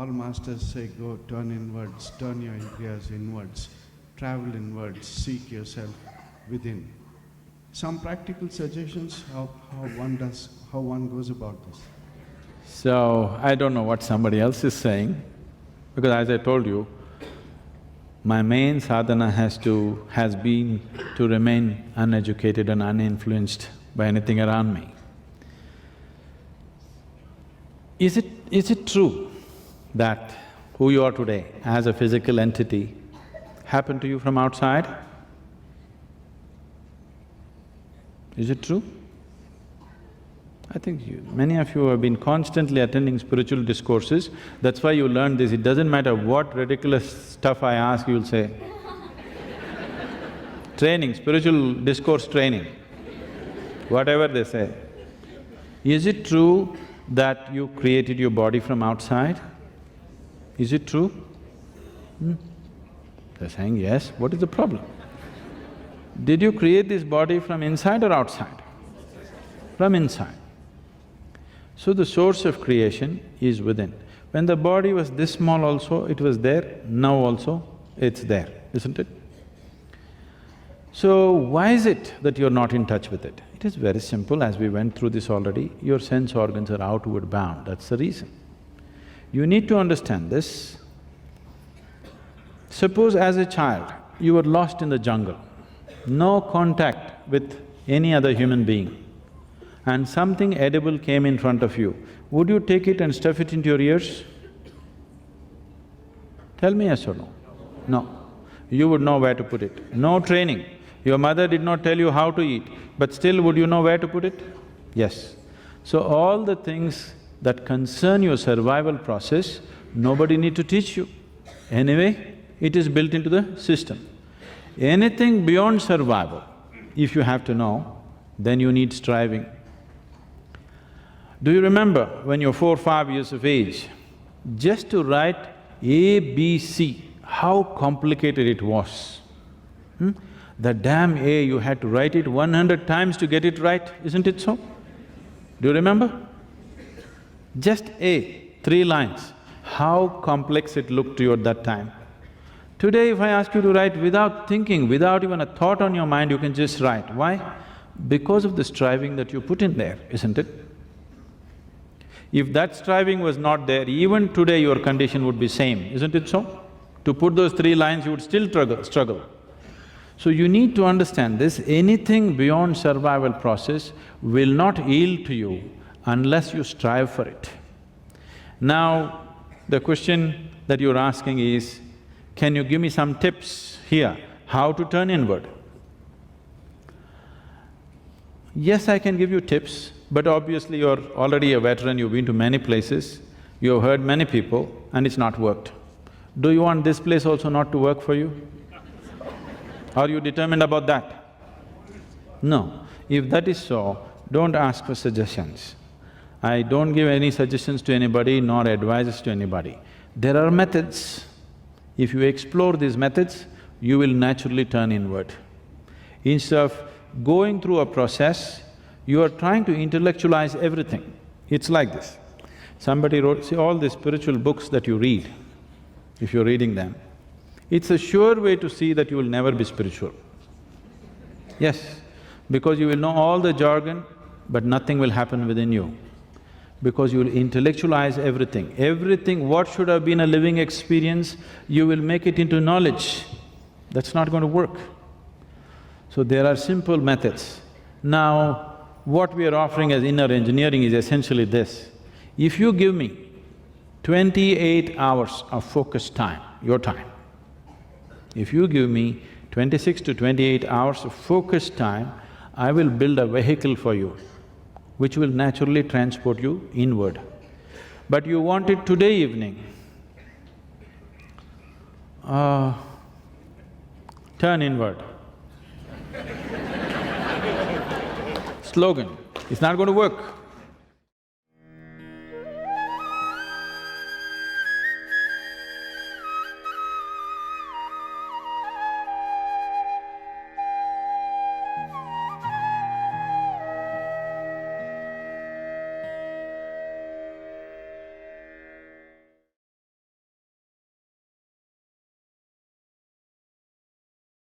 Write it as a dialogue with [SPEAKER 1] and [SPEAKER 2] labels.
[SPEAKER 1] all masters say go turn inwards, turn your indriyas inwards, travel inwards, seek yourself within. Some practical suggestions how one goes about this?
[SPEAKER 2] So, I don't know what somebody else is saying, because as I told you, my main sadhana has been to remain uneducated and uninfluenced by anything around me. Is it true that who you are today as a physical entity happened to you from outside? Is it true? I think many of you have been constantly attending spiritual discourses, that's why you learned this. It doesn't matter what ridiculous stuff I ask, you'll say. Training, spiritual discourse training, whatever they say. Is it true that you created your body from outside? Is it true? They're saying yes, what is the problem? Did you create this body from inside or outside? From inside. So the source of creation is within. When the body was this small also, it was there, now also it's there, isn't it? So why is it that you're not in touch with it? It is very simple, as we went through this already, your sense organs are outward bound, that's the reason. You need to understand this. Suppose as a child, you were lost in the jungle, no contact with any other human being, and something edible came in front of you, would you take it and stuff it into your ears? Tell me yes or no? No. You would know where to put it. No training. Your mother did not tell you how to eat, but still would you know where to put it? Yes. So all the things that concern your survival process, nobody need to teach you. Anyway, it is built into the system. Anything beyond survival, if you have to know, then you need striving. Do you remember when you're 4 or 5 years of age, just to write A, B, C, how complicated it was? The damn A, you had to write it 100 times to get it right, isn't it so? Do you remember? Just A, 3 lines, how complex it looked to you at that time. Today if I ask you to write without thinking, without even a thought on your mind, you can just write. Why? Because of the striving that you put in there, isn't it? If that striving was not there, even today your condition would be same, isn't it so? To put those 3 lines, you would still struggle. So you need to understand this, anything beyond survival process will not yield to you unless you strive for it. Now, the question that you're asking is, can you give me some tips here, how to turn inward? Yes, I can give you tips, but obviously you're already a veteran, you've been to many places, you've heard many people and it's not worked. Do you want this place also not to work for you? Are you determined about that? No. If that is so, don't ask for suggestions. I don't give any suggestions to anybody nor advices to anybody. There are methods. If you explore these methods, you will naturally turn inward. Instead of going through a process, you are trying to intellectualize everything. It's like this. Somebody wrote… see, all the spiritual books that you read, if you're reading them, it's a sure way to see that you will never be spiritual. Yes, because you will know all the jargon, but nothing will happen within you. Because you will intellectualize everything. Everything, what should have been a living experience, you will make it into knowledge. That's not going to work. So there are simple methods. Now, what we are offering as inner engineering is essentially this. If you give me 28 hours of focused time, your time, if you give me 26 to 28 hours of focused time, I will build a vehicle for you, which will naturally transport you inward. But you want it today evening, turn inward. Slogan, it's not going to work.